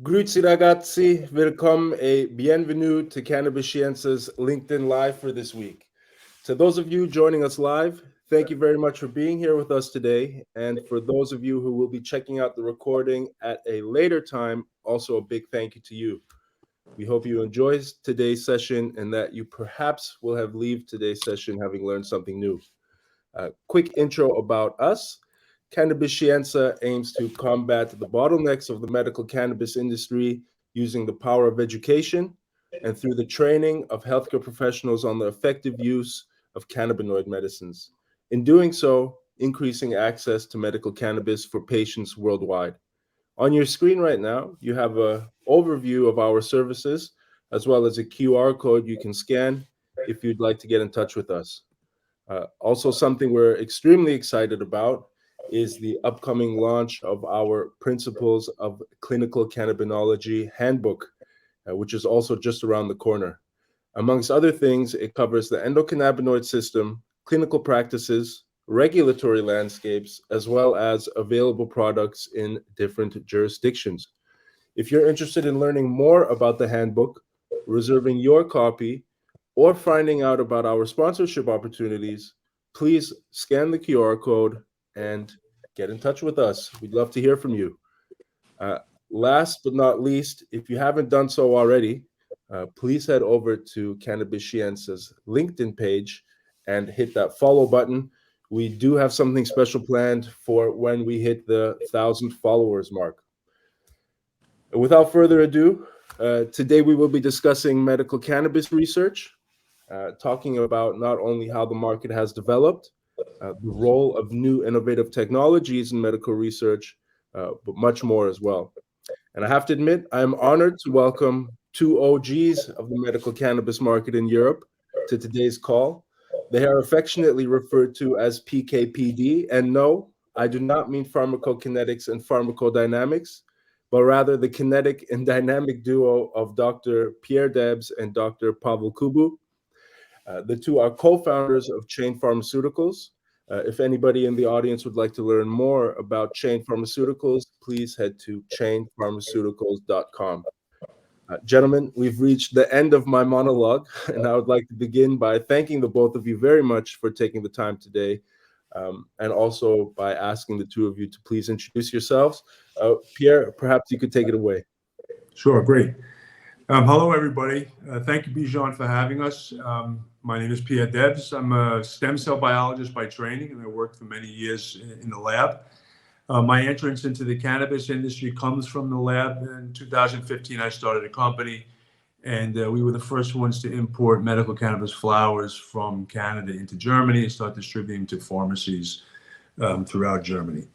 Grüezi ragazzi, willkommen e bienvenue to Cannabis Scienza's LinkedIn Live for this week. To those of you joining us live, thank you very much for being here with us today. And for those of you who will be checking out the recording at a later time, also a big thank you to you. We hope you enjoy today's session and that you perhaps will have leave today's session having learned something new. Quick intro about us. Cannabis Scienza aims to combat the bottlenecks of the medical cannabis industry using the power of education and through the training of healthcare professionals on the effective use of cannabinoid medicines. In doing so, increasing access to medical cannabis for patients worldwide. On your screen right now, you have an overview of our services, as well as a QR code you can scan if you'd like to get in touch with us. Also, something we're extremely excited about is the upcoming launch of our Principles of Clinical Cannabinology Handbook, which is also just around the corner. Amongst other things, it covers the endocannabinoid system, clinical practices, regulatory landscapes, as well as available products in different jurisdictions. If you're interested in learning more about the handbook, reserving your copy, or finding out about our sponsorship opportunities, please scan the QR code and get in touch with us. We'd love to hear from you. Last but not least, if you haven't done so already, please head over to Cannabis Scienza's LinkedIn page and hit that follow button. We do have something special planned for when we hit the 1,000 followers mark. Without further ado, today we will be discussing medical cannabis research, talking about not only how the market has developed, the role of new innovative technologies in medical research, but much more as well. And I have to admit, I am honored to welcome two OGs of the medical cannabis market in Europe to today's call. They are affectionately referred to as PKPD, and no, I do not mean pharmacokinetics and pharmacodynamics, but rather the kinetic and dynamic duo of Dr. Pierre Debs and Dr. Pavel Kubu. The two are co-founders of Chain Pharmaceuticals. If anybody in the audience would like to learn more about Chain Pharmaceuticals, please head to chainpharmaceuticals.com. Gentlemen, we've reached the end of my monologue, and I would like to begin by thanking the both of you very much for taking the time today, and also by asking the two of you to please introduce yourselves. Pierre, perhaps you could take it away. Sure, great. Hello, everybody. Thank you, Bijan, for having us. My name is Pierre Debs. I'm a stem cell biologist by training, and I worked for many years in the lab. My entrance into the cannabis industry comes from the lab. In 2015, I started a company, and we were the first ones to import medical cannabis flowers from Canada into Germany and start distributing to pharmacies throughout Germany.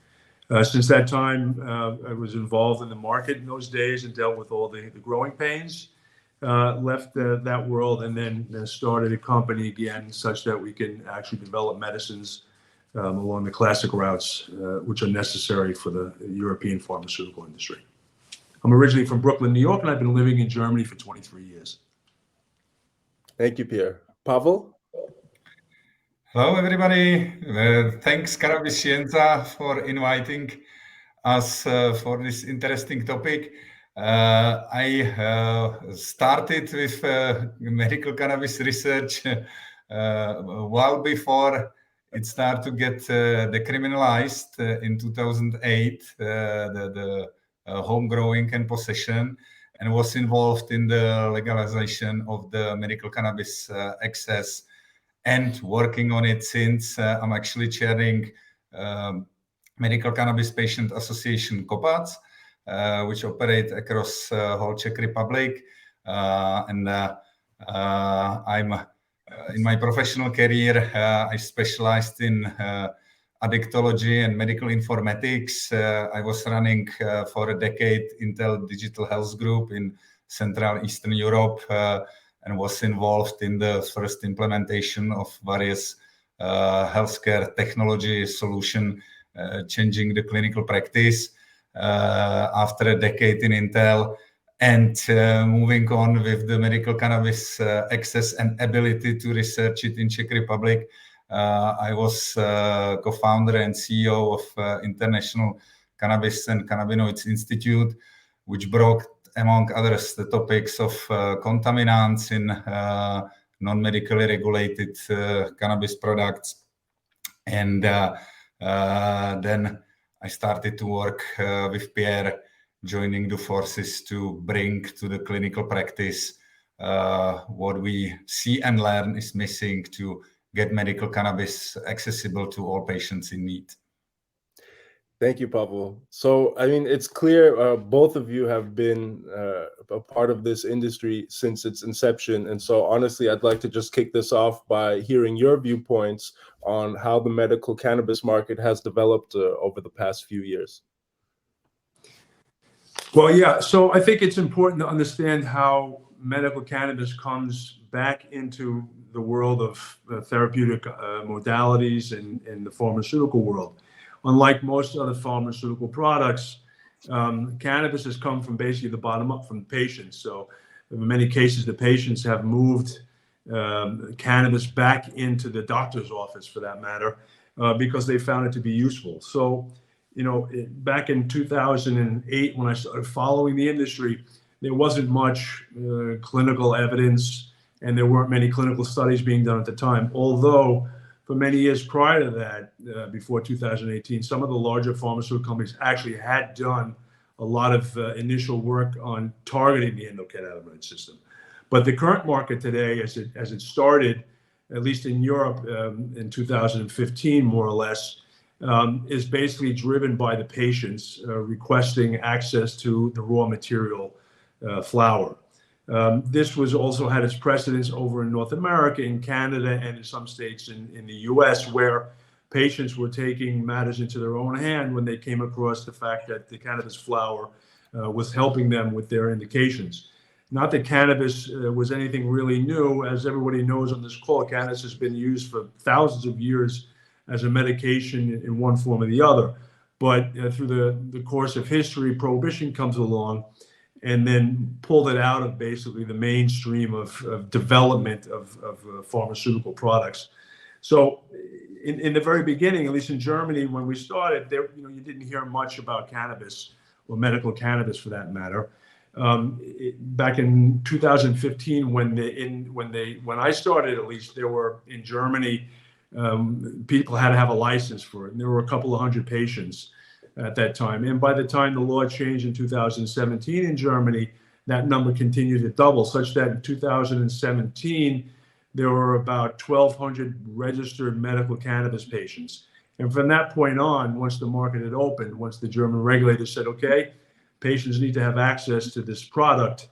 Since that time, I was involved in the market in those days and dealt with all the growing pains. Left that world and then started a company again such that we can actually develop medicines along the classic routes which are necessary for the European pharmaceutical industry. I'm originally from Brooklyn, New York, and I've been living in Germany for 23 years. Thank you, Pierre. Pavel? Hello, everybody. Thanks, Cannabis Scienza, for inviting us for this interesting topic. I started with medical cannabis research well before it started to get decriminalized in 2008, the home growing and possession, and was involved in the legalization of the medical cannabis access and working on it since. I'm actually chairing Medical Cannabis Patient Association COPAC, which operate across whole Czech Republic. And I'm in my professional career, I specialized in addictology and medical informatics. I was running for a decade Intel Digital Health Group in Central Eastern Europe, and was involved in the first implementation of various healthcare technology solution, changing the clinical practice after a decade in Intel, and moving on with the medical cannabis access and ability to research it in Czech Republic. I was co-founder and CEO of International Cannabis and Cannabinoids Institute, which brought among others, the topics of contaminants in non-medically regulated cannabis products. And then I started to work with Pierre, joining the forces to bring to the clinical practice what we see and learn is missing to get medical cannabis accessible to all patients in need. Thank you, Pavel. So, I mean, it's clear both of you have been a part of this industry since its inception. And so, honestly, I'd like to just kick this off by hearing your viewpoints on how the medical cannabis market has developed over the past few years. Well, yeah. So I think it's important to understand how medical cannabis comes back into the world of therapeutic modalities and the pharmaceutical world. Unlike most other pharmaceutical products, cannabis has come from basically the bottom up from patients. So in many cases, the patients have moved cannabis back into the doctor's office, for that matter, because they found it to be useful. So, back in 2008, when I started following the industry, there wasn't much clinical evidence, and there weren't many clinical studies being done at the time. Although, for many years prior to that, before 2018, some of the larger pharmaceutical companies actually had done a lot of initial work on targeting the endocannabinoid system. But the current market today, as it started, at least in Europe in 2015, more or less, is basically driven by the patients requesting access to the raw material flower. This was also had its precedence over in North America, in Canada, and in some states in the US, where patients were taking matters into their own hand when they came across the fact that the cannabis flower was helping them with their indications. Not that cannabis was anything really new. As everybody knows on this call, cannabis has been used for thousands of years as a medication in one form or the other. But through the course of history, prohibition comes along and then pulled it out of basically the mainstream of development of pharmaceutical products. So in the very beginning, at least in Germany, when we started, you didn't hear much about cannabis or medical cannabis for that matter. Back in 2015, when I started, at least, there were in Germany, people had to have a license for it, and there were a couple of hundred patients at that time. And by the time the law changed in 2017 in Germany, that number continued to double, such that in 2017 there were about 1,200 registered medical cannabis patients. And from that point on, once the market had opened, once the German regulators said, okay, patients need to have access to this product,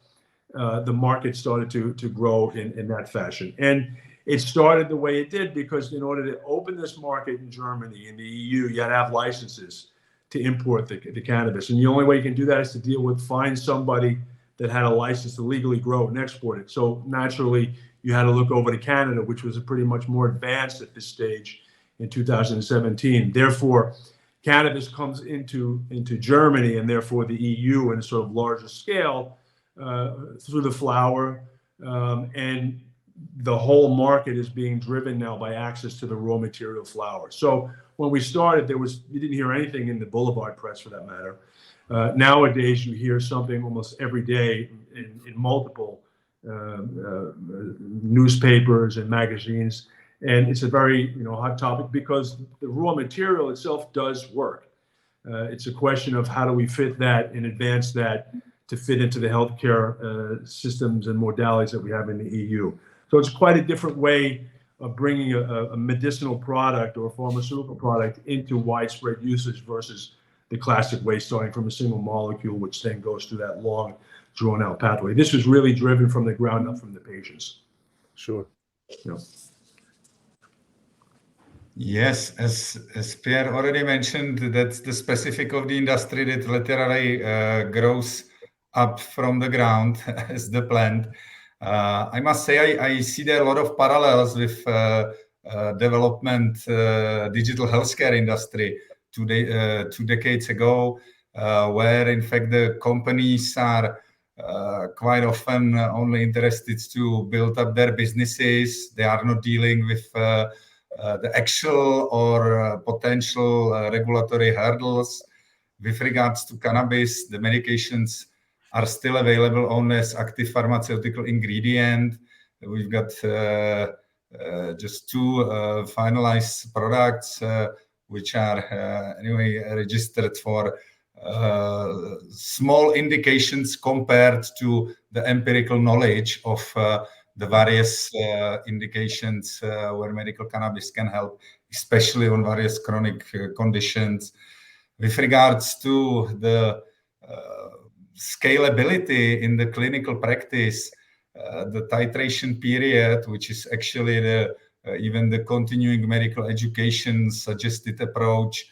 the market started to grow in that fashion. And it started the way it did because in order to open this market in Germany, in the EU, you had to have licenses to import the cannabis. And the only way you can do that is to find somebody that had a license to legally grow and export it. So naturally, you had to look over to Canada, which was pretty much more advanced at this stage in 2017. Therefore, cannabis comes into Germany and therefore the EU in a sort of larger scale through the flower, and the whole market is being driven now by access to the raw material flower. So when we started, you didn't hear anything in the boulevard press for that matter. Nowadays, you hear something almost every day in multiple newspapers and magazines. And it's a very hot topic because the raw material itself does work. It's a question of how do we fit that and advance that to fit into the healthcare systems and modalities that we have in the EU. So it's quite a different way of bringing a medicinal product or a pharmaceutical product into widespread usage versus the classic way starting from a single molecule, which then goes through that long, drawn-out pathway. This was really driven from the ground up from the patients. Sure. Yes, as Pierre already mentioned, that's the specific of the industry that literally grows up from the ground as the plant. I must say I see there a lot of parallels with development digital healthcare industry 2 decades ago, where in fact the companies are quite often only interested to build up their businesses. They are not dealing with the actual or potential regulatory hurdles. With regards to cannabis, the medications are still available only as active pharmaceutical ingredient. We've got just 2 finalized products which are anyway registered for small indications compared to the empirical knowledge of the various indications where medical cannabis can help, especially on various chronic conditions. With regards to the scalability in the clinical practice, the titration period, which is actually even the continuing medical education suggested approach,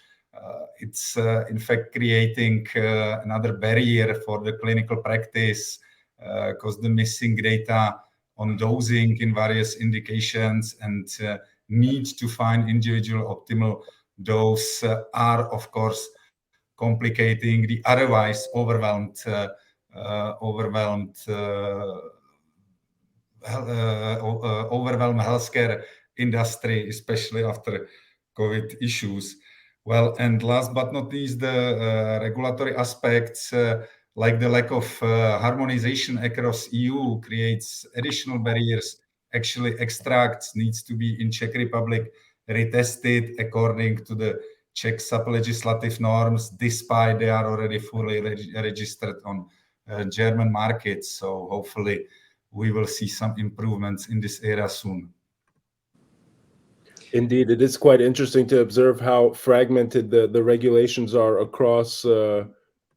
it's in fact creating another barrier for the clinical practice because the missing data on dosing in various indications and need to find individual optimal dose are, of course, complicating the otherwise overwhelmed healthcare industry, especially after COVID issues. Well, and last but not least, the regulatory aspects, like the lack of harmonization across EU, creates additional barriers. Actually, extracts needs to be in Czech Republic retested according to the Czech sub-legislative norms, despite they are already fully registered on German markets. So hopefully we will see some improvements in this area soon. Indeed, it is quite interesting to observe how fragmented the regulations are across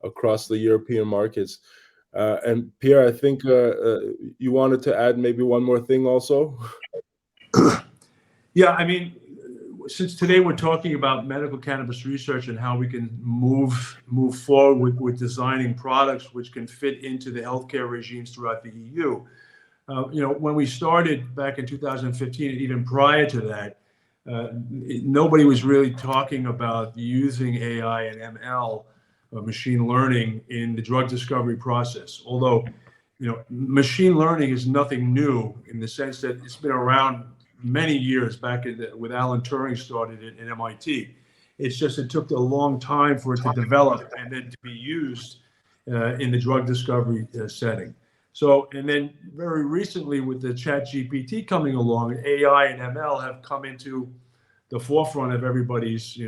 across the European markets. And Pierre, I think you wanted to add maybe one more thing also. Yeah, I mean, since today we're talking about medical cannabis research and how we can move forward with designing products which can fit into the healthcare regimes throughout the EU. When we started back in 2015, and even prior to that, nobody was really talking about using AI and ML, machine learning, in the drug discovery process. Although, machine learning is nothing new in the sense that it's been around many years back with Alan Turing started it at MIT. It's just it took a long time for it to develop and then to be used in the drug discovery setting. So, and then very recently with the ChatGPT coming along, AI and ML have come into the forefront of everybody's,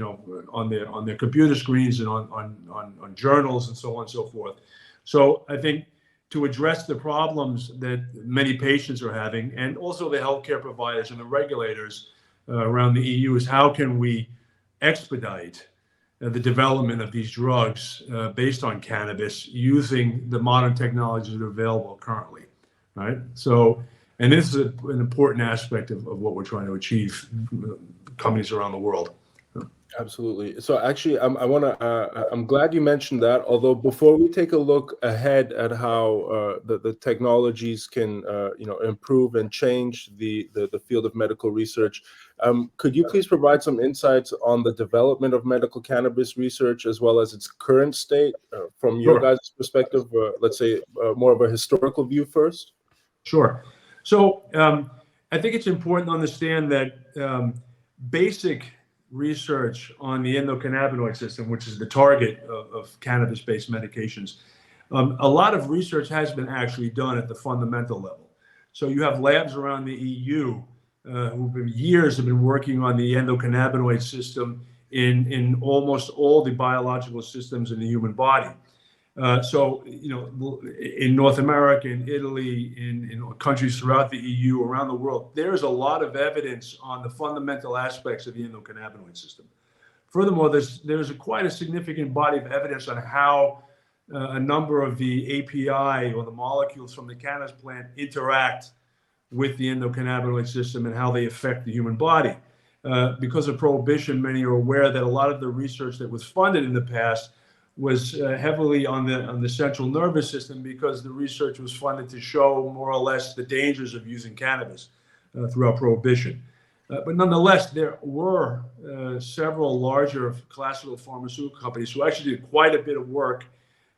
on their computer screens and on journals and so on and so forth. So I think to address the problems that many patients are having, and also the healthcare providers and the regulators around the EU, is how can we expedite the development of these drugs based on cannabis using the modern technologies that are available currently, right? So, and this is an important aspect of what we're trying to achieve, companies around the world. Absolutely. So actually, I'm glad you mentioned that. Although before we take a look ahead at how the technologies can improve and change the field of medical research, could you please provide some insights on the development of medical cannabis research as well as its current state from your guys' perspective? Let's say more of a historical view first. Sure. So I think it's important to understand that basic research on the endocannabinoid system, which is the target of cannabis-based medications, a lot of research has been actually done at the fundamental level. So you have labs around the EU who for years have been working on the endocannabinoid system in almost all the biological systems in the human body. So, in North America, in Italy, in countries throughout the EU, around the world, there's a lot of evidence on the fundamental aspects of the endocannabinoid system. Furthermore, there's quite a significant body of evidence on how a number of the API or the molecules from the cannabis plant interact with the endocannabinoid system and how they affect the human body. Because of prohibition, many are aware that a lot of the research that was funded in the past was heavily on the central nervous system, because the research was funded to show more or less the dangers of using cannabis throughout prohibition. But nonetheless, there were several larger classical pharmaceutical companies who actually did quite a bit of work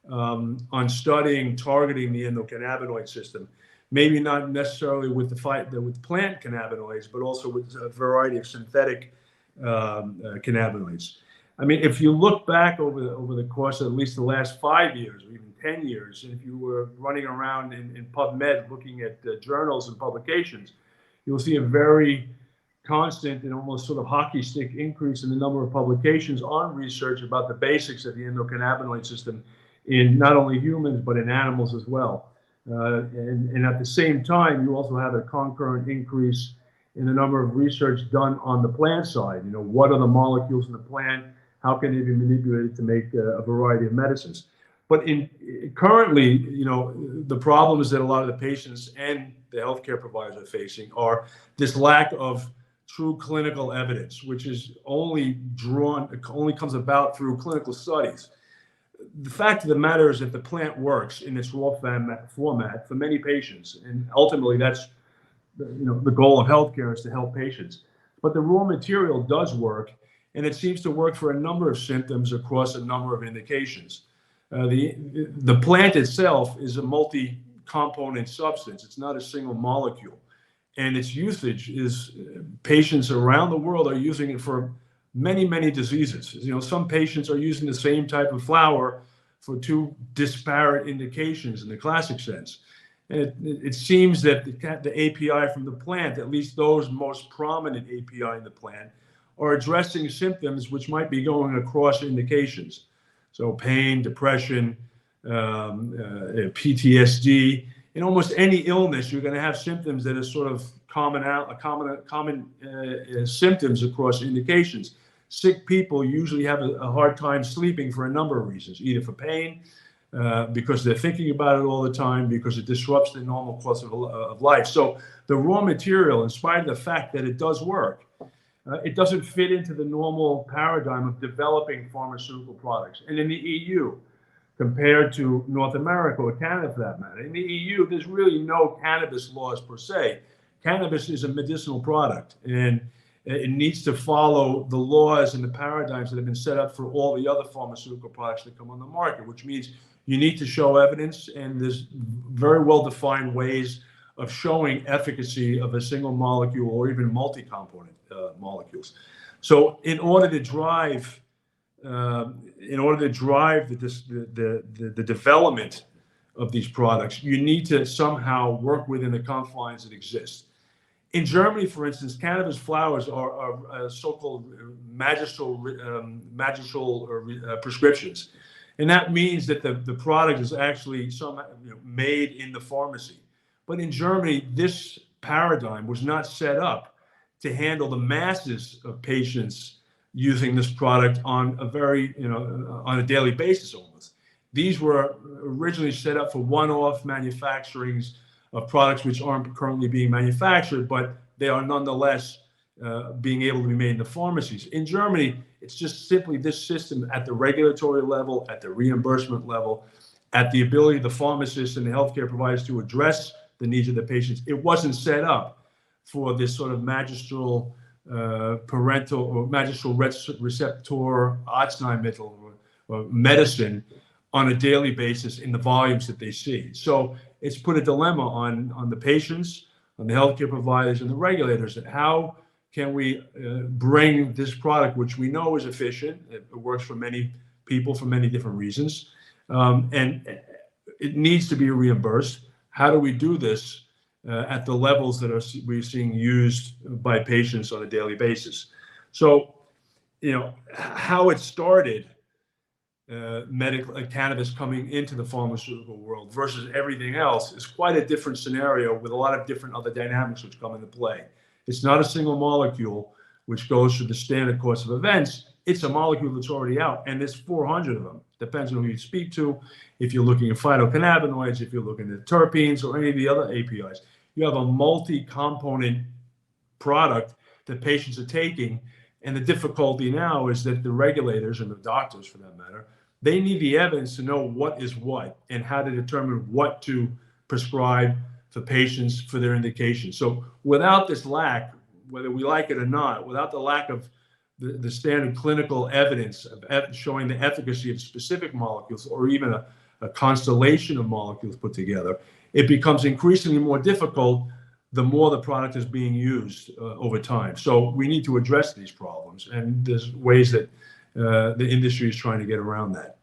on targeting the endocannabinoid system. Maybe not necessarily with with plant cannabinoids, but also with a variety of synthetic cannabinoids. I mean, if you look back over the course of at least the last 5 years, or even 10 years. And if you were running around in PubMed looking at journals and publications, you'll see a very constant and almost sort of hockey stick increase in the number of publications on research about the basics of the endocannabinoid system in not only humans, but in animals as well. And at the same time, you also have a concurrent increase in the number of research done on the plant side. You know, what are the molecules in the plant? How can they be manipulated to make a variety of medicines? But currently, you know, the problems that a lot of the patients and the healthcare providers are facing are this lack of true clinical evidence, which is only comes about through clinical studies. The fact of the matter is that the plant works in its raw format for many patients, and ultimately that's the goal of healthcare is to help patients. But the raw material does work, and it seems to work for a number of symptoms across a number of indications. The plant itself is a multi-component substance. It's not a single molecule. And its usage is, patients around the world are using it for many, many diseases. You know, some patients are using the same type of flower for two disparate indications in the classic sense. And it seems that the API from the plant, at least those most prominent API in the plant, are addressing symptoms which might be going across indications. So pain, depression, PTSD. In almost any illness, you're going to have symptoms that are sort of common symptoms across indications. Sick people usually have a hard time sleeping for a number of reasons, either for pain, because they're thinking about it all the time, because it disrupts the normal course of life. So the raw material, in spite of the fact that it does work, it doesn't fit into the normal paradigm of developing pharmaceutical products. And in the EU, compared to North America or Canada for that matter, in the EU, there's really no cannabis laws per se. Cannabis is a medicinal product, and it needs to follow the laws and the paradigms that have been set up for all the other pharmaceutical products that come on the market, which means you need to show evidence, and there's very well-defined ways of showing efficacy of a single molecule or even multi-component molecules. So in order to drive the development of these products, you need to somehow work within the confines that exist. In Germany, for instance, cannabis flowers are so-called magistral prescriptions. And that means that the product is actually made in the pharmacy. But in Germany, this paradigm was not set up to handle the masses of patients using this product on a daily basis almost. These were originally set up for one-off manufacturings of products which aren't currently being manufactured, but they are nonetheless being able to be made in the pharmacies. In Germany, it's just simply this system at the regulatory level, at the reimbursement level, at the ability of the pharmacists and the healthcare providers to address the needs of the patients. It wasn't set up for this sort of magistral parental or magistral receptor Arzneimittel or medicine on a daily basis in the volumes that they see. So it's put a dilemma on the patients, on the healthcare providers, and the regulators that how can we bring this product, which we know is efficient, it works for many people for many different reasons, and it needs to be reimbursed. How do we do this at the levels that we're seeing used by patients on a daily basis? So, how it started, medical cannabis coming into the pharmaceutical world versus everything else is quite a different scenario with a lot of different other dynamics which come into play. It's not a single molecule which goes through the standard course of events. It's a molecule that's already out, and there's 400 of them. Depends on who you speak to. If you're looking at phytocannabinoids, if you're looking at terpenes or any of the other APIs, you have a multi-component product that patients are taking. And the difficulty now is that the regulators and the doctors, for that matter, they need the evidence to know what is what and how to determine what to prescribe for patients for their indication. So without this lack, whether we like it or not, without the lack of the standard clinical evidence of showing the efficacy of specific molecules or even a constellation of molecules put together, it becomes increasingly more difficult the more the product is being used over time. So we need to address these problems, and there's ways that the industry is trying to get around that.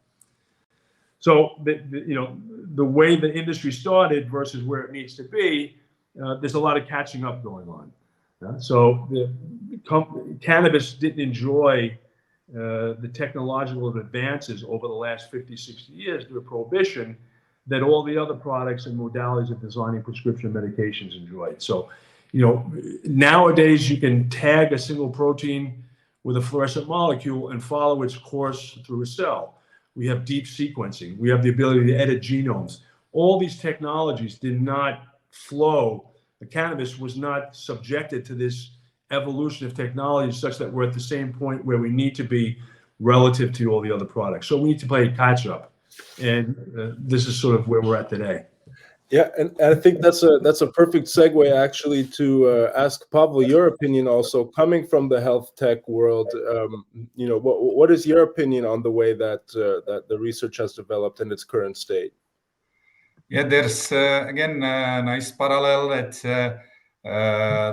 So the way the industry started versus where it needs to be, there's a lot of catching up going on. So cannabis didn't enjoy the technological advances over the last 50, 60 years through prohibition that all the other products and modalities of designing prescription medications enjoyed. So, nowadays you can tag a single protein with a fluorescent molecule and follow its course through a cell. We have deep sequencing. We have the ability to edit genomes. All these technologies did not flow. The cannabis was not subjected to this evolution of technology such that we're at the same point where we need to be relative to all the other products. So we need to play catch up. And this is sort of where we're at today. Yeah, and I think that's a perfect segue actually to ask Pavel your opinion also, coming from the health tech world. What is your opinion on the way that that the research has developed in its current state? Yeah, there's again a nice parallel that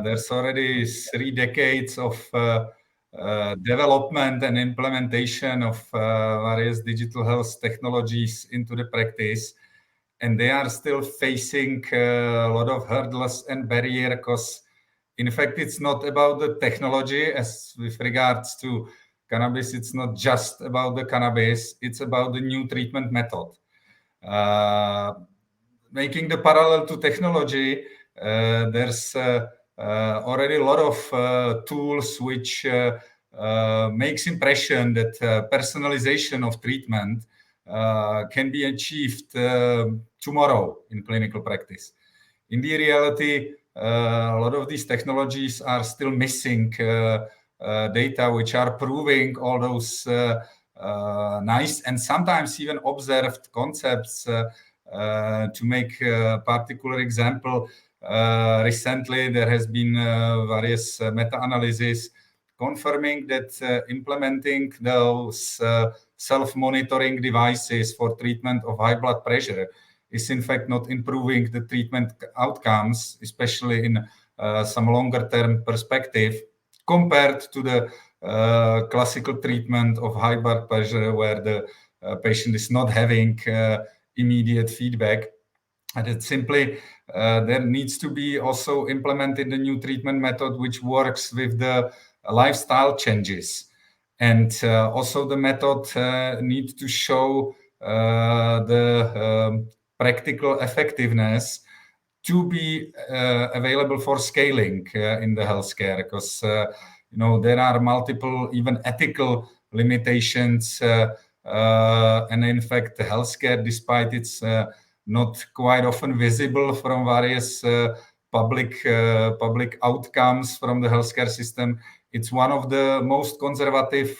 there's already 3 decades of development and implementation of various digital health technologies into the practice. And they are still facing a lot of hurdles and barriers because, in fact, it's not about the technology as with regards to cannabis. It's not just about the cannabis. It's about the new treatment method. Making the parallel to technology, there's already a lot of tools which makes impression that personalization of treatment can be achieved tomorrow in clinical practice. In the reality, a lot of these technologies are still missing data which are proving all those nice and sometimes even observed concepts. To make a particular example, recently there has been various meta-analysis confirming that implementing those self-monitoring devices for treatment of high blood pressure is in fact not improving the treatment outcomes, especially in some longer-term perspective, compared to the classical treatment of high blood pressure where the patient is not having immediate feedback. And it's simply there needs to be also implemented a new treatment method which works with the lifestyle changes. And also the method needs to show the practical effectiveness to be available for scaling in the healthcare, because there are multiple even ethical limitations, and in fact the healthcare, despite it's not quite often visible from various public outcomes from the healthcare system, it's one of the most conservative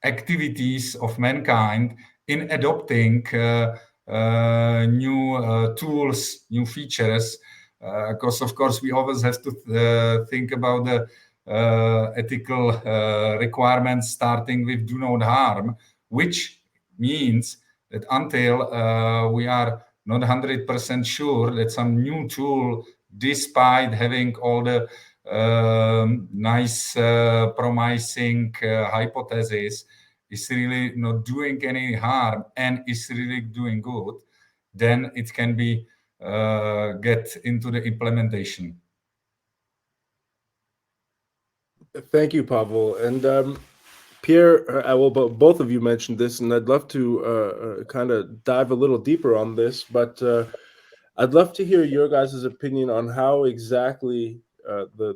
activities of mankind in adopting new tools, new features, because of course we always have to think about the ethical requirements, starting with do not harm, which means that until we are not 100% sure that some new tool, despite having all the nice promising hypotheses, is really not doing any harm and is really doing good, then it can be get into the implementation. Thank you, Pavel. And Pierre, both of you mentioned this, and I'd love to kind of dive a little deeper on this, but I'd love to hear your guys' opinion on how exactly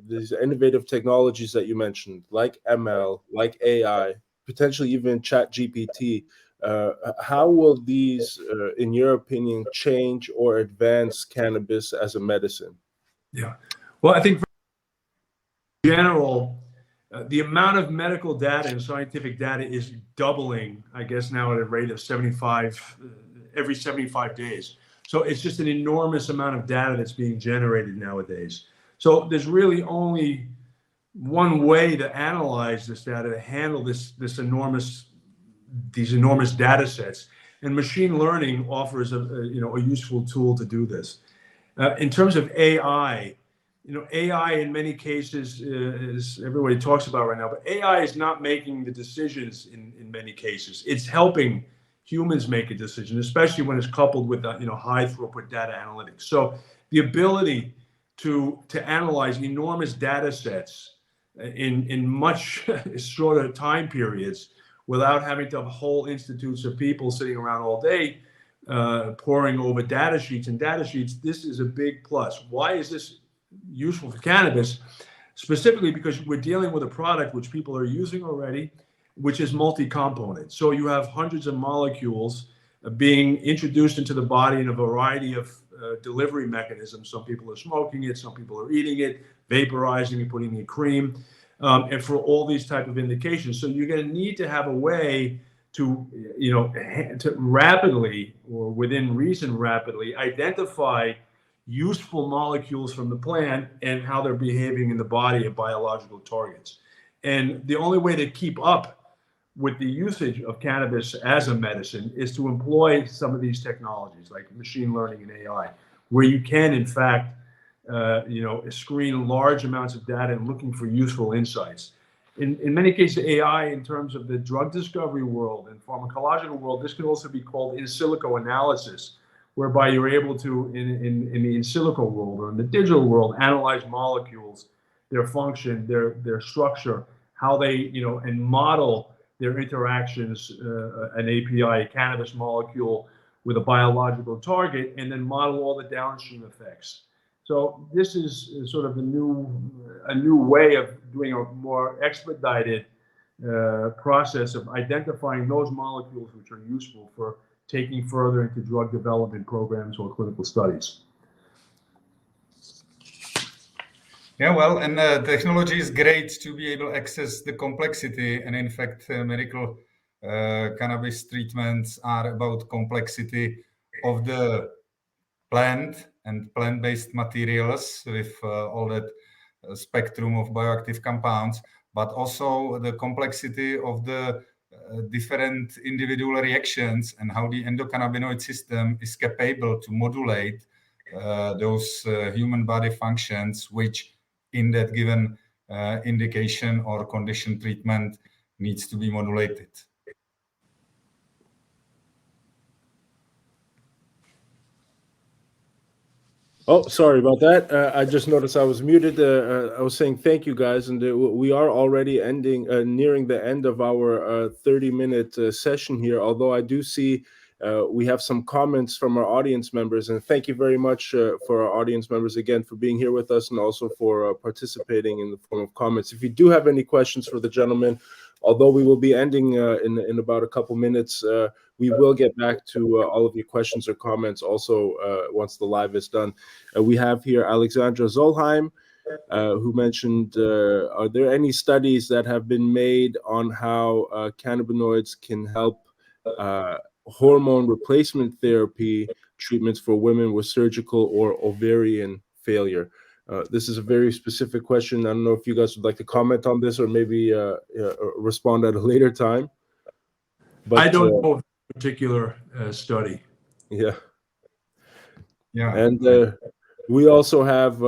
these innovative technologies that you mentioned, like ML, like AI, potentially even ChatGPT, how will these, in your opinion, change or advance cannabis as a medicine? Yeah. Well, I think in general, the amount of medical data and scientific data is doubling, I guess, now at a rate of 75 every 75 days. So it's just an enormous amount of data that's being generated nowadays. So there's really only one way to analyze this data, to handle these enormous data sets, and machine learning offers a useful tool to do this. In terms of AI, AI in many cases is everybody talks about right now, but AI is not making the decisions in many cases. It's helping humans make a decision, especially when it's coupled with high throughput data analytics. So the ability to analyze enormous data sets in much shorter time periods without having to have whole institutes of people sitting around all day poring over data sheets and data sheets, this is a big plus. Why is this useful for cannabis? Specifically because we're dealing with a product which people are using already, which is multi-component. So you have hundreds of molecules being introduced into the body in a variety of delivery mechanisms. Some people are smoking it, some people are eating it, vaporizing it, putting in cream, and for all these type of indications. So you're going to need to have a way to rapidly, or within reason rapidly, identify useful molecules from the plant and how they're behaving in the body of biological targets. And the only way to keep up with the usage of cannabis as a medicine is to employ some of these technologies like machine learning and AI, where you can, in fact, screen large amounts of data and looking for useful insights. In many cases, AI, in terms of the drug discovery world and pharmacological world, this can also be called in silico analysis, whereby you're able to, in the in silico world or in the digital world, analyze molecules, their function, their structure, how they, and model their interactions, an API, a cannabis molecule with a biological target, and then model all the downstream effects. So this is sort of a new way of doing a more expedited process of identifying those molecules which are useful for taking further into drug development programs or clinical studies. Yeah, well, and technology is great to be able to access the complexity, and in fact, medical cannabis treatments are about complexity of the plant and plant-based materials with all that spectrum of bioactive compounds, but also the complexity of the different individual reactions and how the endocannabinoid system is capable to modulate those human body functions, which in that given indication or condition treatment needs to be modulated. Oh, sorry about that. I just noticed I was muted. I was saying thank you, guys, and we are already nearing the end of our 30-minute session here. Although I do see we have some comments from our audience members, and thank you very much for our audience members again for being here with us and also for participating in the form of comments. If you do have any questions for the gentleman, although we will be ending in about a couple minutes, we will get back to all of your questions or comments also once the live is done. We have here Alexandra Zolheim, who mentioned, are there any studies that have been made on how cannabinoids can help hormone replacement therapy treatments for women with surgical or ovarian failure? This is a very specific question. I don't know if you guys would like to comment on this or maybe respond at a later time. But I don't know of a particular study. Yeah. Yeah. And we also have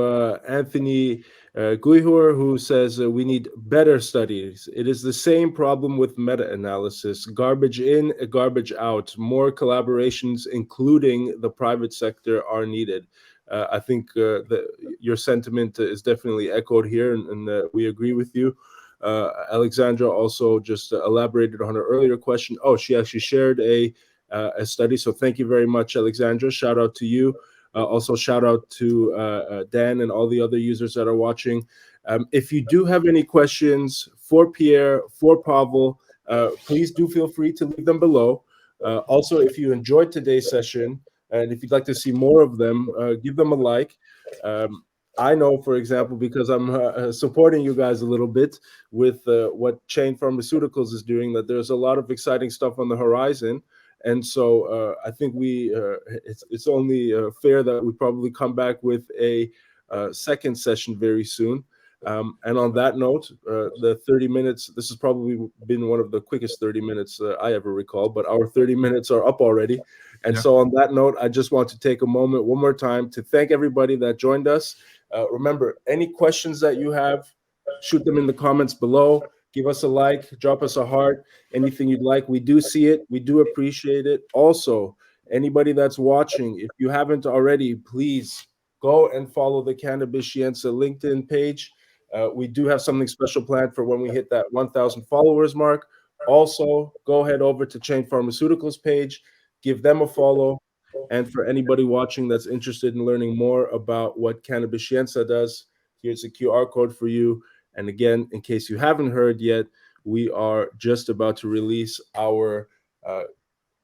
Anthony Guihur, who says we need better studies. It is the same problem with meta-analysis. Garbage in, garbage out. More collaborations, including the private sector, are needed. I think your sentiment is definitely echoed here, and we agree with you. Alexandra also just elaborated on her earlier question. Oh, she actually shared a study. So thank you very much, Alexandra. Shout out to you. Also, shout out to Dan and all the other users that are watching. If you do have any questions for Pierre, for Pavel, please do feel free to leave them below. Also, if you enjoyed today's session and if you'd like to see more of them, give them a like. I know, for example, because I'm supporting you guys a little bit with what Chain Pharmaceuticals is doing, that there's a lot of exciting stuff on the horizon. And so I think it's only fair that we probably come back with a second session very soon. And on that note, the 30 minutes, this has probably been one of the quickest 30 minutes I ever recall, but our 30 minutes are up already. And so on that note, I just want to take a moment one more time to thank everybody that joined us. Remember, any questions that you have, shoot them in the comments below. give us a like, drop us a heart, anything you'd like. We do see it. We do appreciate it. Also, anybody that's watching, if you haven't already, please go and follow the Cannabis Scienza LinkedIn page. We do have something special planned for when we hit that 1,000 followers mark. Also, go head over to Chain Pharmaceuticals page, give them a follow. And for anybody watching that's interested in learning more about what Cannabis Scienza does, here's a QR code for you. And again, in case you haven't heard yet, we are just about to release our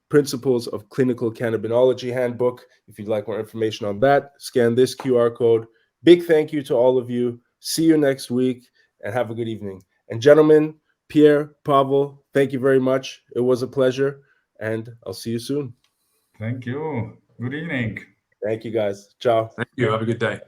Principles of Clinical Cannabinology Handbook. If you'd like more information on that, scan this QR code. Big thank you to all of you. See you next week and have a good evening. And gentlemen, Pierre, Pavel, thank you very much. It was a pleasure, and I'll see you soon. Thank you. Good evening. Thank you, guys. Ciao. Thank you. Have a good day.